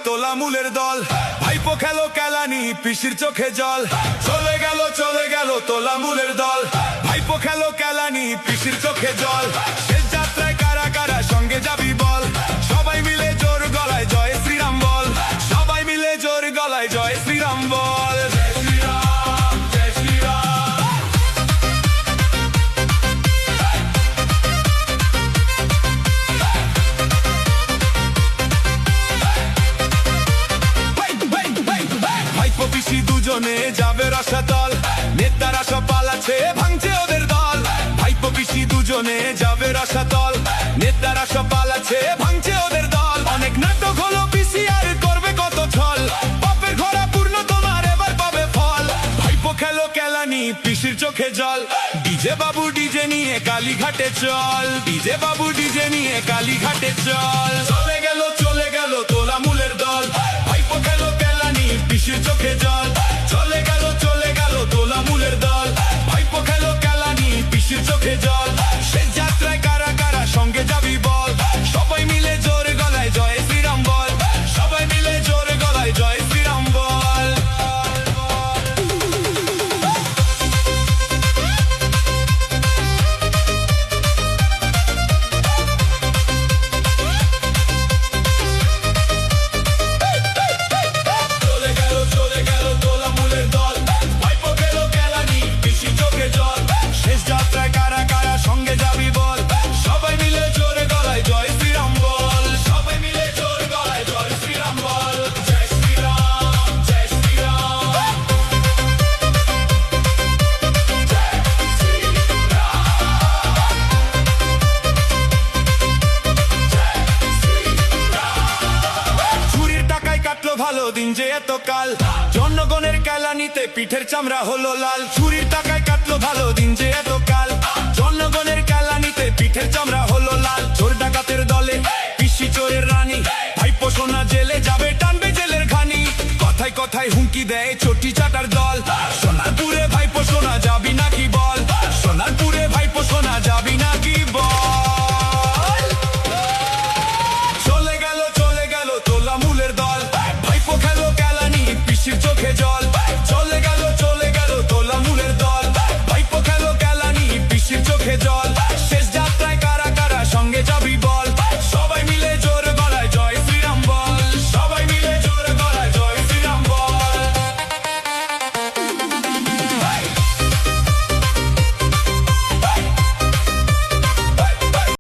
তোলা মূলের দল। ভাইপো খেলো কেলানি পিসির চোখে জল। চলে গেল তোলা মূলের দল। ভাইপো খেলো কেলানি পিসির চোখে জল। শেষ যাত্রায় কারা কারা সঙ্গে যাবি বল। সবাই মিলে জোর গলায় জয় শ্রীরাম বল। সবাই মিলে জোর গলায় জয় শ্রীরাম বল। জয় শ্রীরাম, জয় শ্রীরাম। ভাইপো পিসি দুজনে যাবে রসাতল। নেতারা সব পালাচ্ছে ভাঙছে ওদের দল। ভাইপো পিসি দুজনে যাবে রসাতল। নেতারা সব পালাচ্ছে ভাঙছে ওদের দল। অনেক নাটক হলো পিসি আর করবে কত ছল। পাপের ঘোড়া পূর্ণ তোমার এবার পাবে ফল। ভাইপো খেলো কেলানি পিসির চোখে জল। ডিজে বাবু ডিজে নিয়ে কালীঘাটে চল। ডিজে বাবু ডিজে নিয়ে কালীঘাটে চল। চলে গেল তোলা মূলের দল। ভাইপো খেলো কেলানি পিসির চোখে জল। চলে গেল তোলা মূলের দল। ভাইপো খেলো কেলানি পিসির চোখে জল। শেষ যাত্রায় কারা কারা সঙ্গে যাবি বল। সবাই মিলে জোর গলায় জয় শ্রীরাম বল। সবাই মিলে জোর গলায় জয় শ্রীরাম বল। চলে গেল তোলা মূলের দল। ভাইপো খেলো কেলানি পিসির চোখে জল। শেষ যাত্রায় কারা কারা সঙ্গে যাবি বল। সবাই মিলে জোরে গলায় জয় শ্রীরাম বল। সবাই মিলে জোর গলায় জয় শ্রীরাম বল। জয় শ্রীরাম, জয় শ্রীরাম। চুরির টাকায় কাটলো ভালো দিন যে এতকাল। জনগণের কেলানিতে পিঠের চামড়া হলো লাল। চুরির টাকায় কাটলো ভালো দিন যে এতকাল। জনগণের কেলানিতে পিঠের চামড়া